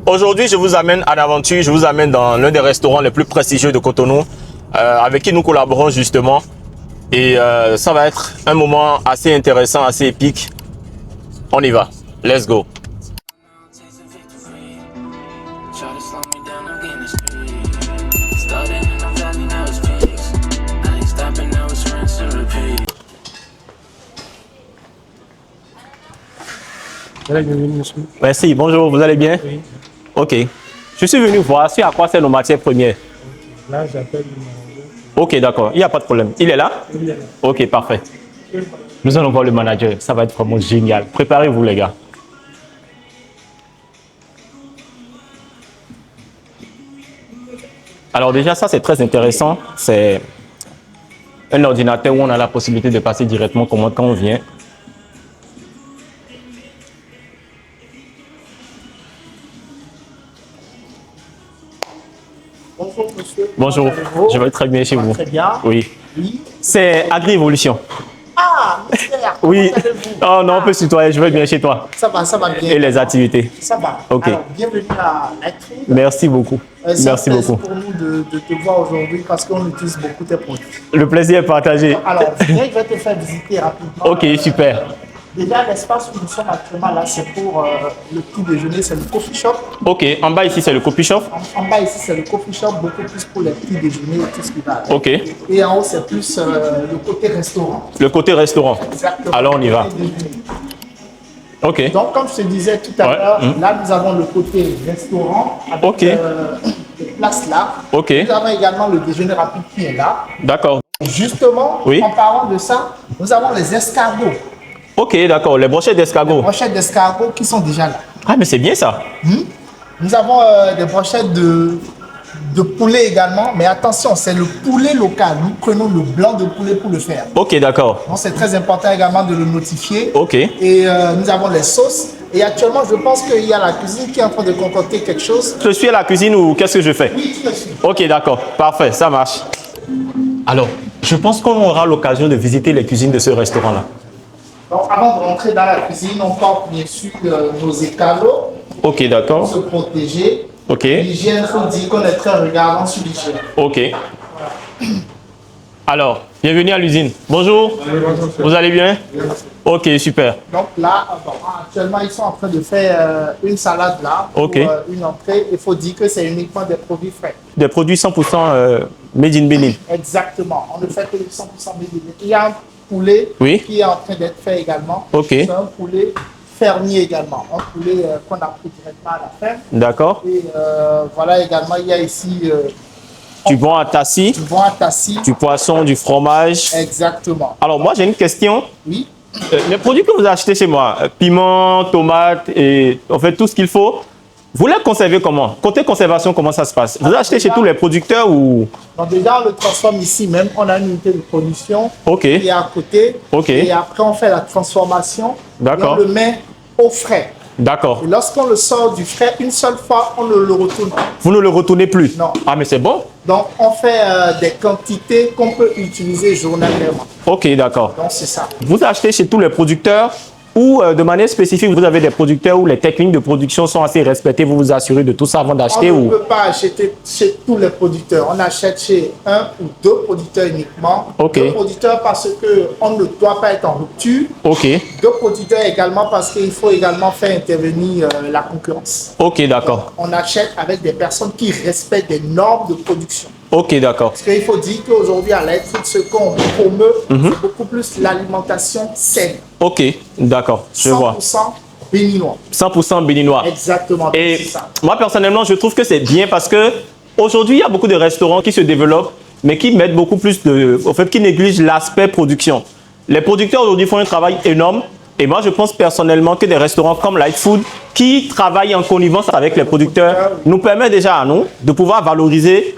Aujourd'hui, je vous amène en aventure, je vous amène dans l'un des restaurants les plus prestigieux de Cotonou, avec qui nous collaborons justement. Et ça va être un moment assez intéressant, assez épique. On y va. Let's go. Merci, bonjour, vous allez bien? Oui. Ok. Je suis venu voir à quoi c'est nos matières premières. Là, j'appelle le manager. Ok, d'accord, il n'y a pas de problème. Il est là? Il est là. Ok, parfait. Nous allons voir le manager, ça va être vraiment génial. Préparez-vous les gars. Alors déjà, ça c'est très intéressant. C'est un ordinateur où on a la possibilité de passer directement commande quand on vient. Bonjour, monsieur. Bonjour, je vais très bien chez vous. Très bien. Oui. Oui. C'est Agri-Évolution. Ah, mystère. Oui. Comment allez-vous? Oh non, on peut se tutoyer, je vais bien chez toi. Ça va bien. Et les activités. Ça va. Ok. Alors, bienvenue à Lightfood. Merci beaucoup. C'est Merci un plaisir beaucoup. pour nous de te voir aujourd'hui parce qu'on utilise beaucoup tes produits. Le plaisir est partagé. Alors, viens, je vais te faire visiter rapidement. Ok, super. Déjà, l'espace où nous sommes actuellement là, c'est pour le petit déjeuner, c'est le coffee shop. Ok, en bas ici c'est le copy shop. En bas ici, c'est le coffee shop, beaucoup plus pour les petits déjeuners et tout ce qui va avec. Ok. Et en haut, c'est plus le côté restaurant. Le côté restaurant. Exactement. Alors on y va. Ok. Donc, comme je te disais tout à Ouais. l'heure, là, nous avons le côté restaurant avec Ok. les places là. Ok. Nous avons également le déjeuner rapide qui est là. D'accord. Justement, Oui. en parlant de ça, nous avons les escargots. Ok, d'accord. Les brochettes d'escargot. Brochettes d'escargots qui sont déjà là. Ah, mais c'est bien ça. Nous avons des brochettes de poulet également, mais attention, c'est le poulet local. Nous prenons le blanc de poulet pour le faire. Ok, d'accord. Donc, c'est très important également de le notifier. Ok. Et nous avons les sauces. Et actuellement, je pense qu'il y a la cuisine qui est en train de concocter quelque chose. Je suis à la cuisine ou qu'est-ce que je fais? Oui, tout à fait. Ok, d'accord. Parfait, ça marche. Alors, je pense qu'on aura l'occasion de visiter les cuisines de ce restaurant-là. Donc, avant de rentrer dans la cuisine, on porte bien sûr nos écalos Ok, pour d'accord. se protéger. Ok. L'hygiène, il faut dire qu'on est très regardant sur l'hygiène. Ok. Alors, bienvenue à l'usine. Bonjour. Vous allez bien? Ok, super. Donc là, actuellement, ils sont en train de faire une salade là pour Ok. une entrée. Il faut dire que c'est uniquement des produits frais. Des produits 100% made in Benin. Exactement. On ne fait que du 100% béni. Il y a un poulet Oui. qui est en train d'être fait également. Ok. C'est un poulet fermier également. Un poulet qu'on a pris directement à la ferme. D'accord. Et voilà également, il y a ici Du bon à tassi, du bon à tassi. du poisson, du fromage. Exactement. Alors, moi, j'ai une question. Oui. Les produits que vous achetez chez moi, piment, tomates et en fait tout ce qu'il faut, vous les conservez comment? Côté conservation, comment ça se passe? Vous achetez chez tous les producteurs ou? Donc déjà, on le transforme ici même. On a une unité de production Ok. qui est à côté. Ok. Et après, on fait la transformation. D'accord. Et on le met au frais. D'accord. Et lorsqu'on le sort du frais, une seule fois, on ne le retourne pas. Vous ne le retournez plus? Non. Ah, mais c'est bon? Donc, on fait des quantités qu'on peut utiliser journalièrement. Ok, d'accord. Donc, c'est ça. Vous achetez chez tous les producteurs ou de manière spécifique, vous avez des producteurs où les techniques de production sont assez respectées, vous vous assurez de tout ça avant On d'acheter ne ou? peut pas acheter chez tous les producteurs. On achète chez un ou deux producteurs uniquement. Ok. Deux producteurs parce qu'on ne doit pas être en rupture. Ok. Deux producteurs également parce qu'il faut également faire intervenir la concurrence. Ok, d'accord. On achète avec des personnes qui respectent des normes de production. Ok, d'accord. Parce qu'il faut dire qu'aujourd'hui, à Lightfood, ce qu'on promeut, c'est beaucoup plus l'alimentation saine. Ok, d'accord. Je vois. 100% béninois. 100% béninois. Exactement. Et c'est ça. moi, personnellement, je trouve que c'est bien parce que aujourd'hui, il y a beaucoup de restaurants qui se développent, mais qui mettent beaucoup plus de. En fait, qui négligent l'aspect production. Les producteurs aujourd'hui font un travail énorme. Et moi, je pense personnellement que des restaurants comme Lightfood, qui travaillent en connivence avec les producteurs, nous permettent déjà à nous de pouvoir valoriser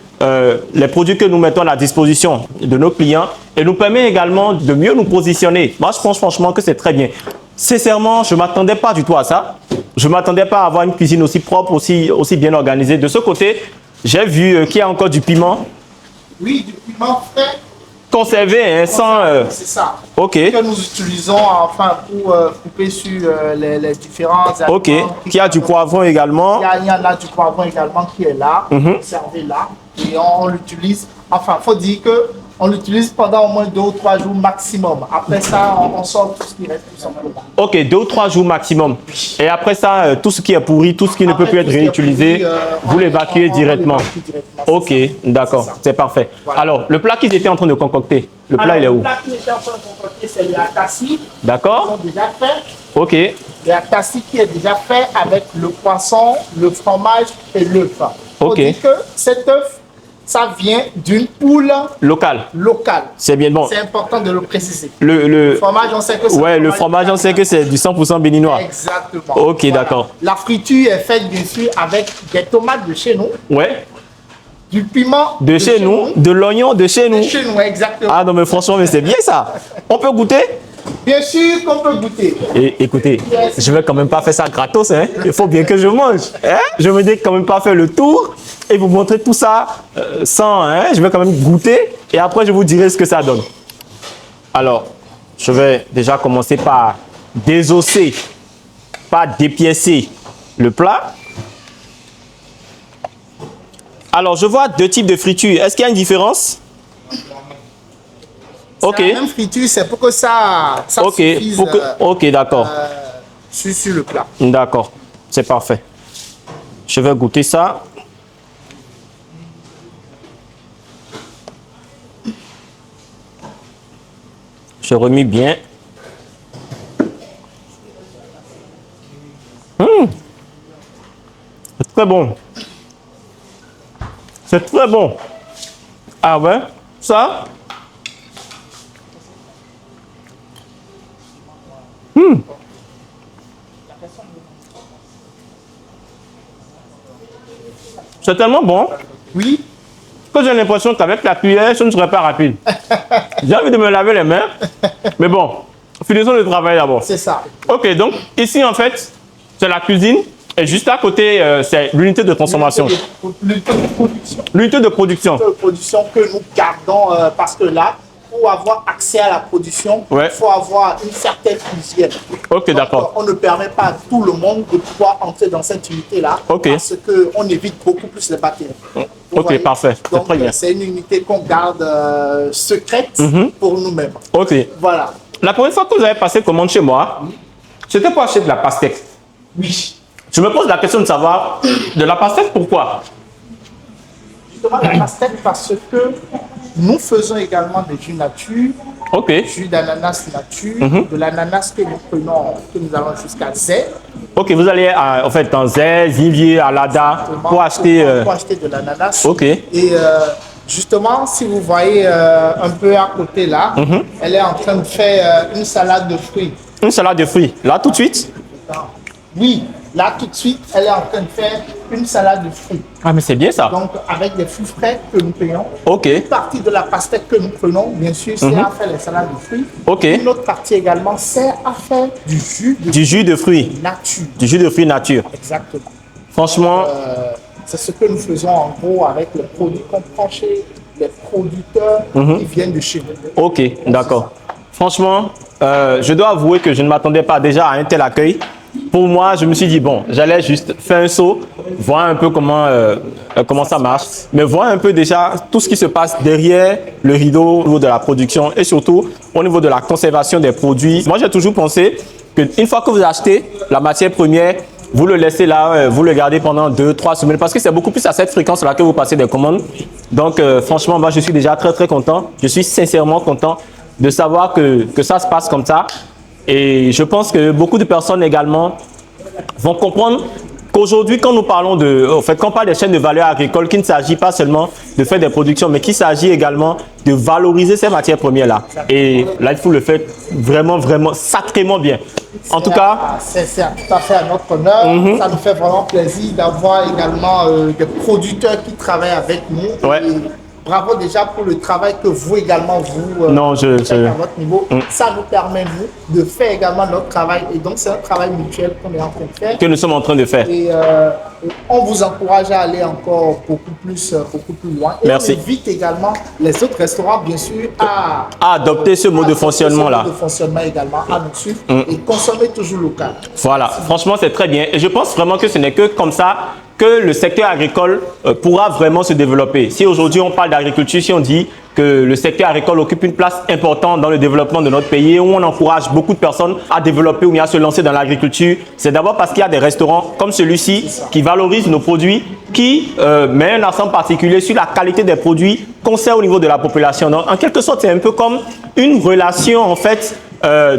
les produits que nous mettons à la disposition de nos clients et nous permet également de mieux nous positionner. Moi, je pense franchement que c'est très bien. Sincèrement, je ne m'attendais pas du tout à ça. Je ne m'attendais pas à avoir une cuisine aussi propre, aussi bien organisée. De ce côté, j'ai vu qu'il y a encore du piment. Oui, du piment frais conservé, hein, sans... C'est ça. Ok, Que nous utilisons enfin pour couper sur les différents aliments. ok. Qui a du poivron également. Il y en a du poivron également qui est là, conservé là. Et on l'utilise, enfin, il faut dire que on l'utilise pendant au moins 2 ou 3 jours maximum. Après ça, on sort tout ce qui reste tout simplement. Ok, 2 ou 3 jours maximum. Et après ça, tout ce qui est pourri, tout ce qui ne peut plus être réutilisé, vous l'évacuez directement. Ok, d'accord, c'est parfait. Voilà. Alors, le plat qu'ils étaient en train de concocter, le plat il est où? Le plat qui était en train de concocter, c'est le atassi. D'accord. Ils sont déjà faits. Ok, Le atassi qui est déjà fait avec le poisson, le fromage et l'œuf. Il faut Ok. dire que cet œuf, ça vient d'une poule local. locale. C'est bien bon. C'est important de le préciser. Le Le fromage, on sait que c'est ouais, le fromage, on sait que c'est du 100% béninois. Exactement. Ok, d'accord. La friture est faite bien sûr avec des tomates de chez nous, Ouais, du piment de chez nous, de l'oignon de chez nous. De chez nous, exactement. Ah non, mais franchement, mais c'est bien ça. On peut goûter? Bien sûr qu'on peut goûter. Et écoutez, je vais quand même pas faire ça gratos, hein. Il faut bien que je mange. Hein? Je me dis quand même pas faire le tour et vous montrer tout ça sans, hein. Je vais quand même goûter et après je vous dirai ce que ça donne. Alors, je vais déjà commencer par désosser, pas dépiécer le plat. Alors, je vois 2 types de friture. Est-ce qu'il y a une différence? Ok. La même friture, c'est pour que ça Ok, suffise ok, d'accord. sur le plat. D'accord, c'est parfait. Je vais goûter ça. Je remue bien. C'est très bon. C'est très bon. Ah ouais, ça. C'est tellement bon Oui, que j'ai l'impression qu'avec la cuillère, ce ne serait pas rapide. J'ai envie de me laver les mains. Mais bon, finissons le travail d'abord. c'est ça. Ok, donc ici en fait, c'est la cuisine. Et juste à côté, c'est l'unité de consommation. L'unité de production. L'unité de production. De production que nous gardons parce que là, pour avoir accès à la production, Ouais. il faut avoir une certaine hygiène. Ok, Donc, d'accord. on ne permet pas à tout le monde de pouvoir entrer dans cette unité-là Ok. parce qu'on évite beaucoup plus les bactéries. Vous Ok, voyez? parfait. C'est Donc, très bien. c'est une unité qu'on garde secrète pour nous-mêmes. Ok. Voilà. La première fois que vous avez passé commande chez moi, c'était pour acheter de la pastèque. Oui. Je me pose la question de savoir, de la pastèque, pourquoi? Justement, la pastèque parce que nous faisons également des jus nature, Ok. jus d'ananas nature, de l'ananas que nous prenons, que nous allons jusqu'à Zé. Ok, vous allez en fait dans Zé, Vivier, Alada pour acheter. Pour acheter de l'ananas. Ok. Et justement, si vous voyez un peu à côté là, elle est en train de faire une salade de fruits. Une salade de fruits. Là, tout de suite. Oui, là tout de suite, elle est en train de faire une salade de fruits. Ah, mais c'est bien ça. Donc avec des fruits frais que nous payons. Ok. Une partie de la pastèque que nous prenons, bien sûr, c'est à faire les salades de fruits. Ok. Une autre partie également, c'est à faire du jus de Du jus de fruits. nature. Du jus de fruits nature. Exactement. Franchement, C'est ce que nous faisons en gros avec les produits qu'on prend chez les producteurs qui viennent de chez nous. ok, d'accord. Franchement, je dois avouer que je ne m'attendais pas déjà à un tel accueil. Pour moi, je me suis dit, bon, j'allais juste faire un saut, voir un peu comment ça marche, mais voir un peu déjà tout ce qui se passe derrière le rideau au niveau de la production et surtout au niveau de la conservation des produits. Moi, j'ai toujours pensé qu'une fois que vous achetez la matière première, vous le laissez là, vous le gardez pendant 2-3 semaines parce que c'est beaucoup plus à cette fréquence-là que vous passez des commandes. Donc, franchement, moi, je suis déjà très, très content. Je suis sincèrement content de savoir que ça se passe comme ça. Et je pense que beaucoup de personnes également vont comprendre qu'aujourd'hui, quand nous parlons quand on parle des chaînes de valeur agricole, qu'il ne s'agit pas seulement de faire des productions, mais qu'il s'agit également de valoriser ces matières premières-là. Et là, il faut le faire vraiment, vraiment, sacrément bien. En tout cas, c'est tout à fait à notre honneur. Ça nous fait vraiment plaisir d'avoir également des producteurs qui travaillent avec nous. Ouais. bravo déjà pour le travail que vous également, vous Non, faites à votre niveau. Ça nous permet, nous, de faire également notre travail. Et donc, c'est un travail mutuel qu'on est en train de faire. Que nous sommes en train de faire. Et on vous encourage à aller encore beaucoup plus loin. Et Merci. on invite également les autres restaurants, bien sûr, à adopter ce mode de fonctionnement-là. De fonctionnement également, à nous suivre et consommer toujours local. Voilà, franchement, c'est très bien. Et je pense vraiment que ce n'est que comme ça que le secteur agricole pourra vraiment se développer. Si aujourd'hui on parle d'agriculture, si on dit que le secteur agricole occupe une place importante dans le développement de notre pays, où on encourage beaucoup de personnes à développer ou bien à se lancer dans l'agriculture, c'est d'abord parce qu'il y a des restaurants comme celui-ci qui valorisent nos produits, qui met un accent particulier sur la qualité des produits qu'on sert au niveau de la population. Donc, en quelque sorte, c'est un peu comme une relation en fait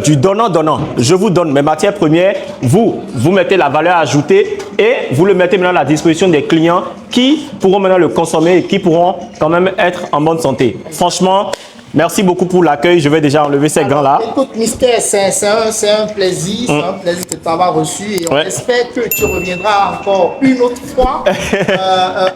du donnant-donnant. Je vous donne mes matières premières, vous mettez la valeur ajoutée et vous le mettez maintenant à la disposition des clients qui pourront maintenant le consommer et qui pourront quand même être en bonne santé. Franchement, merci beaucoup pour l'accueil. Je vais déjà enlever ces gants-là. Écoute, Mystère, c'est un plaisir. C'est un plaisir de t'avoir reçu. Et on espère que tu reviendras encore une autre fois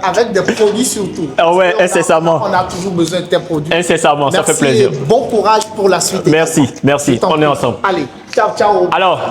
avec des produits surtout. Ouais, incessamment. On a toujours besoin de tes produits. Incessamment, ça fait plaisir. Bon courage pour la suite. Merci, merci. On est ensemble. Allez, ciao, ciao. Alors,